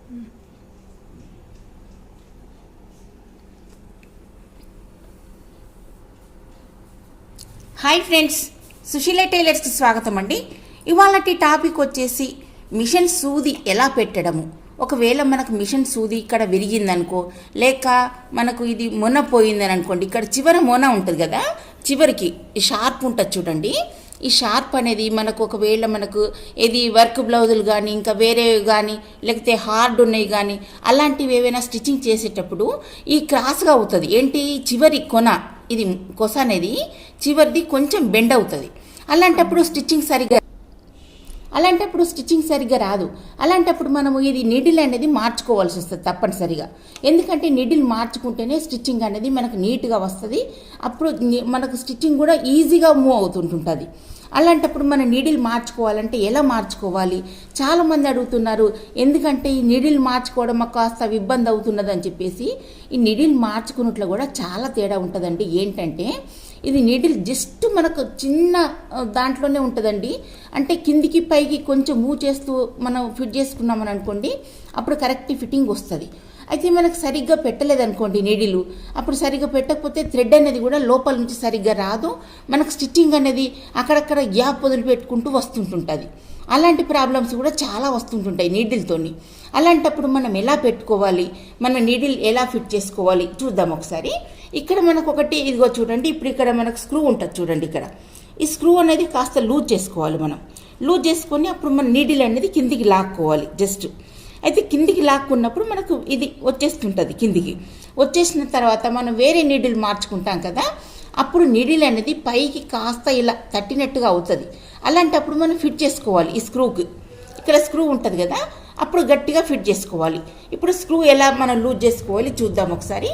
Hi friends, Susheela టైలర్స్కి స్వాగతం అండి. ఇవాళటి topic వచ్చేసి మిషన్ సూది ఎలా పెట్టడము. ఒకవేళ మనకు మిషన్ సూది ఇక్కడ విరిగిందనుకో, లేక మనకు ఇది మొన పోయిందని అనుకోండి, ఇక్కడ చివర మొన ఉంటుంది కదా, చివరికి షార్ప్ ఉంటుంది చూడండి. ఈ షార్ప్ అనేది మనకు ఒకవేళ మనకు ఏది వర్క్ బ్లౌజులు కానీ ఇంకా వేరేవి కానీ లేకపోతే హార్డ్ ఉన్నాయి కానీ అలాంటివి ఏవైనా స్టిచ్చింగ్ చేసేటప్పుడు ఈ క్రాస్గా అవుతుంది. ఏంటి, చివరి కొన, ఇది కొస అనేది చివరిది కొంచెం బెండ్ అవుతుంది. అలాంటప్పుడు స్టిచ్చింగ్ సరిగ్గా రాదు. అలాంటప్పుడు మనము ఇది నీడిల్ అనేది మార్చుకోవాల్సి వస్తుంది తప్పనిసరిగా. ఎందుకంటే నీడిల్ మార్చుకుంటేనే స్టిచ్చింగ్ అనేది మనకు నీట్గా వస్తుంది. అప్పుడు మనకు స్టిచ్చింగ్ కూడా ఈజీగా మూవ్ అవుతుంటుంది. అలాంటప్పుడు మన నీడిల్ మార్చుకోవాలంటే ఎలా మార్చుకోవాలి చాలామంది అడుగుతున్నారు. ఎందుకంటే ఈ నీడిల్ మార్చుకోవడం మాకు కాస్త ఇబ్బంది అవుతున్నది అని చెప్పేసి ఈ నీడిల్ మార్చుకున్నట్లు కూడా చాలా తేడా ఉంటుందండి. ఏంటంటే ఇది నీడిల్ జస్ట్ మనకు చిన్న దాంట్లోనే ఉంటుందండి. అంటే కిందికి పైకి కొంచెం మూవ్ చేస్తూ మనం ఫిట్ చేసుకున్నామని అనుకోండి, అప్పుడు కరెక్ట్ ఫిట్టింగ్ వస్తుంది. అయితే మనకు సరిగ్గా పెట్టలేదనుకోండి నీడిలు, అప్పుడు సరిగ్గా పెట్టకపోతే థ్రెడ్ అనేది కూడా లోపల నుంచి సరిగ్గా రాదు. మనకు స్టిచ్చింగ్ అనేది అక్కడక్కడ గ్యాప్ వదిలిపెట్టుకుంటూ వస్తుంటుంటుంది. అలాంటి ప్రాబ్లమ్స్ కూడా చాలా వస్తుంటుంటాయి నీడిల్తోని. అలాంటప్పుడు మనం ఎలా పెట్టుకోవాలి, మన నీడిల్ ఎలా ఫిట్ చేసుకోవాలి చూద్దాం ఒకసారి. ఇక్కడ మనకు ఒకటి ఇదిగో చూడండి, ఇప్పుడు ఇక్కడ మనకు స్క్రూ ఉంటుంది చూడండి. ఇక్కడ ఈ స్క్రూ అనేది కాస్త లూజ్ చేసుకోవాలి. మనం లూజ్ చేసుకొని అప్పుడు మన నీడిల్ అనేది కిందికి లాక్కోవాలి జస్ట్. అయితే కిందికి లాక్కున్నప్పుడు మనకు ఇది వచ్చేస్తుంటుంది. కిందికి వచ్చేసిన తర్వాత మనం వేరే నీడిల్ మార్చుకుంటాం కదా, అప్పుడు నీడిల్ అనేది పైకి కాస్త ఇలా తట్టినట్టుగా అవుతుంది. అలాంటప్పుడు మనం ఫిట్ చేసుకోవాలి ఈ స్క్రూకి. ఇక్కడ స్క్రూ ఉంటుంది కదా, అప్పుడు గట్టిగా ఫిట్ చేసుకోవాలి. ఇప్పుడు స్క్రూ ఎలా మనం లూజ్ చేసుకోవాలి చూద్దాం ఒకసారి.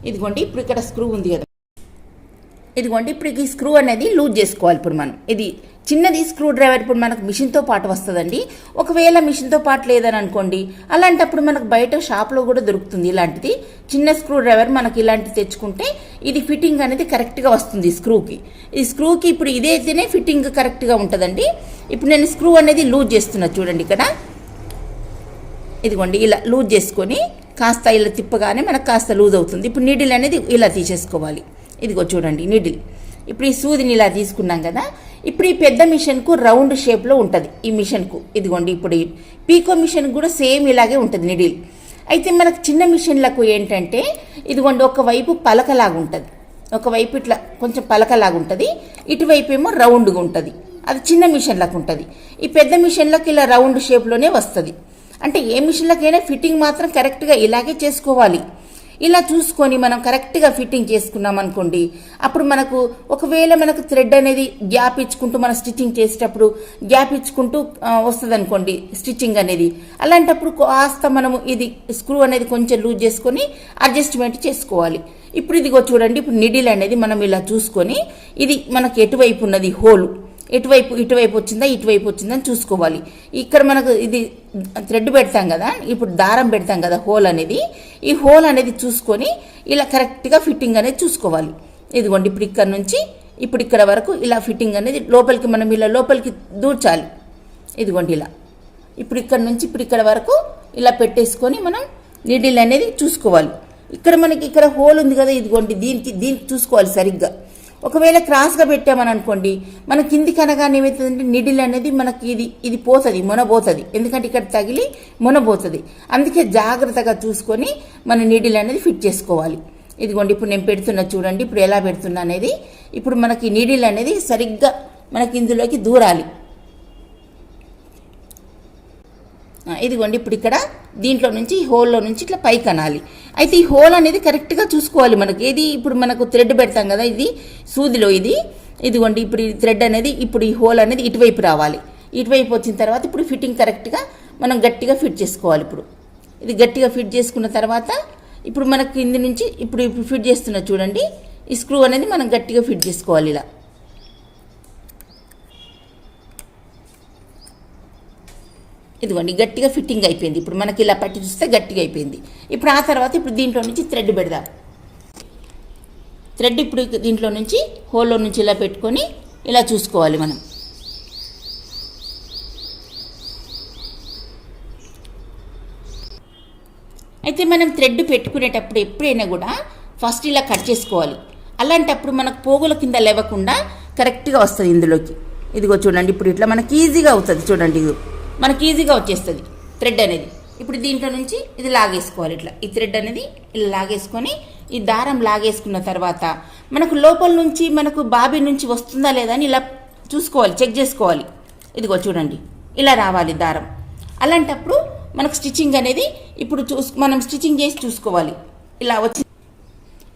ఇదిగోండి, ఇప్పుడు ఇక్కడ స్క్రూ ఉంది కదా, ఇదిగోండి ఇప్పుడు ఈ స్క్రూ అనేది లూజ్ చేసుకోవాలి. ఇప్పుడు మనం ఇది చిన్నది స్క్రూ డ్రైవర్ ఇప్పుడు మనకు మిషన్తో పాటు వస్తుందండి. ఒకవేళ మిషన్తో పాటు లేదని అనుకోండి, అలాంటప్పుడు మనకు బయట షాప్లో కూడా దొరుకుతుంది ఇలాంటిది చిన్న స్క్రూ డ్రైవర్. మనకి ఇలాంటివి తెచ్చుకుంటే ఇది ఫిట్టింగ్ అనేది కరెక్ట్గా వస్తుంది స్క్రూకి. ఈ స్క్రూకి ఇప్పుడు ఇదైతేనే ఫిట్టింగ్ కరెక్ట్గా ఉంటుందండి. ఇప్పుడు నేను స్క్రూ అనేది లూజ్ చేస్తున్నా చూడండి. ఇక్కడ ఇదిగోండి ఇలా లూజ్ చేసుకొని కాస్త ఇలా తిప్పగానే మనకు కాస్త లూజ్ అవుతుంది. ఇప్పుడు నీడిల్ అనేది ఇలా తీసేసుకోవాలి. ఇదిగో చూడండి నీడిల్. ఇప్పుడు ఈ సూదిని ఇలా తీసుకున్నాం కదా, ఇప్పుడు ఈ పెద్ద మిషన్కు రౌండ్ షేప్లో ఉంటుంది ఈ మిషన్కు. ఇదిగోండి ఇప్పుడు ఈ పీకో మిషన్ కూడా సేమ్ ఇలాగే ఉంటుంది నీడిల్. అయితే మనకు చిన్న మిషన్లకు ఏంటంటే ఇదిగోండి ఒకవైపు పలకలాగా ఉంటుంది, ఒకవైపు ఇట్లా కొంచెం పలకలాగా ఉంటుంది, ఇటువైపు ఏమో రౌండ్గా ఉంటుంది. అది చిన్న మిషన్లకు ఉంటుంది. ఈ పెద్ద మిషన్లకు ఇలా రౌండ్ షేప్లోనే వస్తుంది. అంటే ఏ మిషన్లకైనా ఫిట్టింగ్ మాత్రం కరెక్ట్గా ఇలాగే చేసుకోవాలి. ఇలా చూసుకొని మనం కరెక్ట్గా ఫిట్టింగ్ చేసుకున్నాం అనుకోండి, అప్పుడు మనకు ఒకవేళ మనకు థ్రెడ్ అనేది గ్యాప్ ఇచ్చుకుంటూ మనం స్టిచ్చింగ్ చేసేటప్పుడు గ్యాప్ ఇచ్చుకుంటూ వస్తుంది అనుకోండి స్టిచ్చింగ్ అనేది. అలాంటప్పుడు కాస్త మనము ఇది స్క్రూ అనేది కొంచెం లూజ్ చేసుకొని అడ్జస్ట్మెంట్ చేసుకోవాలి. ఇప్పుడు ఇదిగో చూడండి, ఇప్పుడు నిడిల్ అనేది మనం ఇలా చూసుకొని ఇది మనకు ఎటువైపు ఉన్నది హోలు, ఇటువైపు వచ్చిందా ఇటువైపు వచ్చిందని చూసుకోవాలి. ఇక్కడ మనకు ఇది థ్రెడ్ పెడతాం కదా, ఇప్పుడు దారం పెడతాం కదా హోల్ అనేది, ఈ హోల్ అనేది చూసుకొని ఇలా కరెక్ట్గా ఫిట్టింగ్ అనేది చూసుకోవాలి. ఇదిగోండి ఇప్పుడు ఇక్కడ నుంచి ఇప్పుడు ఇక్కడ వరకు ఇలా ఫిట్టింగ్ అనేది లోపలికి మనం ఇలా లోపలికి దూర్చాలి. ఇదిగోండి ఇలా ఇప్పుడు ఇక్కడ నుంచి ఇప్పుడు ఇక్కడ వరకు ఇలా పెట్టేసుకొని మనం నీడిల్ అనేది చూసుకోవాలి. ఇక్కడ మనకి ఇక్కడ హోల్ ఉంది కదా, ఇదిగోండి దీనికి చూసుకోవాలి సరిగ్గా. ఒకవేళ క్రాస్గా పెట్టామని అనుకోండి, మన కింది కనగానే ఏమవుతుందంటే నిడిల్ అనేది మనకి ఇది పోతుంది, మొనబోతుంది. ఎందుకంటే ఇక్కడ తగిలి మొనబోతుంది. అందుకే జాగ్రత్తగా చూసుకొని మన నిడిల్ అనేది ఫిట్ చేసుకోవాలి. ఇదిగోండి ఇప్పుడు నేను పెడుతున్నా చూడండి, ఇప్పుడు ఎలా పెడుతున్నా అనేది. ఇప్పుడు మనకి నిడిల్ అనేది సరిగ్గా మనకి ఇందులోకి దూరాలి. ఇదిగోండి ఇప్పుడు ఇక్కడ దీంట్లో నుంచి హోల్లో నుంచి ఇట్లా పైకి అనాలి. అయితే ఈ హోల్ అనేది కరెక్ట్గా చూసుకోవాలి. మనకి ఏది ఇప్పుడు మనకు థ్రెడ్ పెడతాం కదా, ఇది సూదిలో ఇదిగోండి ఇప్పుడు ఈ థ్రెడ్ అనేది ఇప్పుడు ఈ హోల్ అనేది ఇటువైపు రావాలి. ఇటువైపు వచ్చిన తర్వాత ఇప్పుడు ఫిట్టింగ్ కరెక్ట్గా మనం గట్టిగా ఫిట్ చేసుకోవాలి. ఇప్పుడు ఇది గట్టిగా ఫిట్ చేసుకున్న తర్వాత ఇప్పుడు మనకు కింది నుంచి ఇప్పుడు ఫిట్ చేస్తున్నా చూడండి, ఈ స్క్రూ అనేది మనం గట్టిగా ఫిట్ చేసుకోవాలి. ఇలా ఇదిగోండి గట్టిగా ఫిట్టింగ్ అయిపోయింది. ఇప్పుడు మనకి ఇలా పట్టి చూస్తే గట్టిగా అయిపోయింది. ఇప్పుడు ఆ తర్వాత ఇప్పుడు దీంట్లో నుంచి థ్రెడ్ పెడదాం. థ్రెడ్ ఇప్పుడు దీంట్లో నుంచి హోల్లో నుంచి ఇలా పెట్టుకొని ఇలా చూసుకోవాలి మనం. అయితే మనం థ్రెడ్ పెట్టుకునేటప్పుడు ఎప్పుడైనా కూడా ఫస్ట్ ఇలా కట్ చేసుకోవాలి. అలాంటప్పుడు మనకు పోగుల కింద లేవకుండా కరెక్ట్గా వస్తుంది ఇందులోకి. ఇదిగో చూడండి, ఇప్పుడు ఇట్లా మనకి ఈజీగా అవుతుంది. చూడండి, ఇది మనకి ఈజీగా వచ్చేస్తుంది థ్రెడ్ అనేది. ఇప్పుడు దీంట్లో నుంచి ఇది లాగేసుకోవాలి. ఇట్లా ఈ థ్రెడ్ అనేది ఇలా లాగేసుకొని ఈ దారం లాగేసుకున్న తర్వాత మనకు లోపల నుంచి మనకు బాబీ నుంచి వస్తుందా లేదా అని ఇలా చూసుకోవాలి, చెక్ చేసుకోవాలి. ఇదిగో చూడండి, ఇలా రావాలి దారం. అలాంటప్పుడు మనకు స్టిచ్చింగ్ అనేది ఇప్పుడు మనం స్టిచ్చింగ్ చేసి చూసుకోవాలి. ఇలా వచ్చి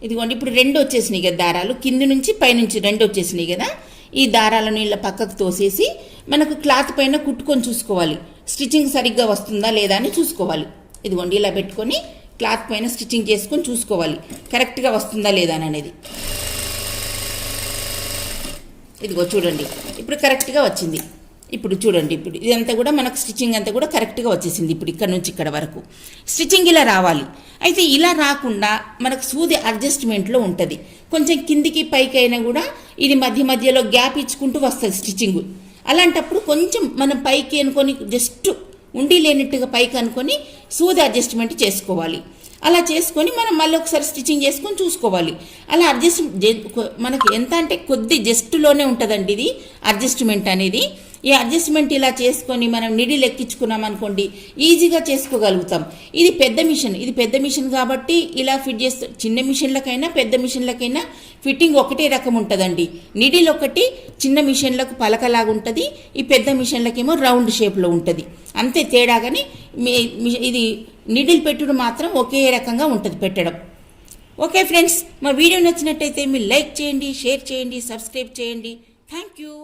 ఇదిగోండి, ఇప్పుడు 2 వచ్చేసినాయి కదా దారాలు, కింది నుంచి పైనుంచి 2 వచ్చేసినాయి కదా. ఈ దారాలను ఇలా పక్కకు తోసేసి మనకు క్లాత్ పైన కుట్టుకొని చూసుకోవాలి, స్టిచ్చింగ్ సరిగ్గా వస్తుందా లేదా అని చూసుకోవాలి. ఇదిగోండి, ఇలా పెట్టుకొని క్లాత్ పైన స్టిచ్చింగ్ చేసుకొని చూసుకోవాలి కరెక్ట్గా వస్తుందా లేదా అనేది. ఇదిగో చూడండి, ఇప్పుడు కరెక్ట్గా వచ్చింది. ఇప్పుడు చూడండి, ఇప్పుడు ఇదంతా కూడా మనకు స్టిచ్చింగ్ అంతా కూడా కరెక్ట్గా వచ్చేసింది. ఇప్పుడు ఇక్కడ నుంచి ఇక్కడ వరకు స్టిచ్చింగ్ ఇలా రావాలి. అయితే ఇలా రాకుండా మనకు సూది అడ్జస్ట్మెంట్లో ఉంటుంది. కొంచెం కిందికి పైకి అయినా కూడా ఇది మధ్య మధ్యలో గ్యాప్ ఇచ్చుకుంటూ వస్తుంది స్టిచ్చింగ్. అలాంటప్పుడు కొంచెం మనం పైకి అనుకొని జస్ట్ ఉండి లేనట్టుగా పైకి అనుకొని సూది అడ్జస్ట్మెంట్ చేసుకోవాలి. అలా చేసుకొని మనం మళ్ళీ ఒకసారి స్టిచ్చింగ్ చేసుకొని చూసుకోవాలి. అలా మనకి ఎంత అంటే కొద్ది జస్ట్లోనే ఉంటుందండి ఇది అడ్జస్ట్మెంట్ అనేది. ఈ అడ్జస్ట్మెంట్ ఇలా చేసుకొని మనం నిడిల్ ఎక్కించుకున్నాం అనుకోండి, ఈజీగా చేసుకోగలుగుతాం. ఇది పెద్ద మిషన్ కాబట్టి ఇలా ఫిట్ చేస్తే చిన్న మిషన్లకైనా పెద్ద మిషన్లకైనా ఫిట్టింగ్ ఒకటే రకం ఉంటుందండి. నిడిల్ ఒకటి చిన్న మిషన్లకు పలకలాగా ఉంటుంది, ఈ పెద్ద మిషన్లకేమో రౌండ్ షేప్లో ఉంటుంది. అంతే తేడా. కానీ ఇది నిడిల్ పెట్టుడు మాత్రం ఒకే రకంగా ఉంటుంది పెట్టడం. ఓకే ఫ్రెండ్స్, మా వీడియో నచ్చినట్టయితే మీరు లైక్ చేయండి, షేర్ చేయండి, సబ్స్క్రైబ్ చేయండి. Thank you.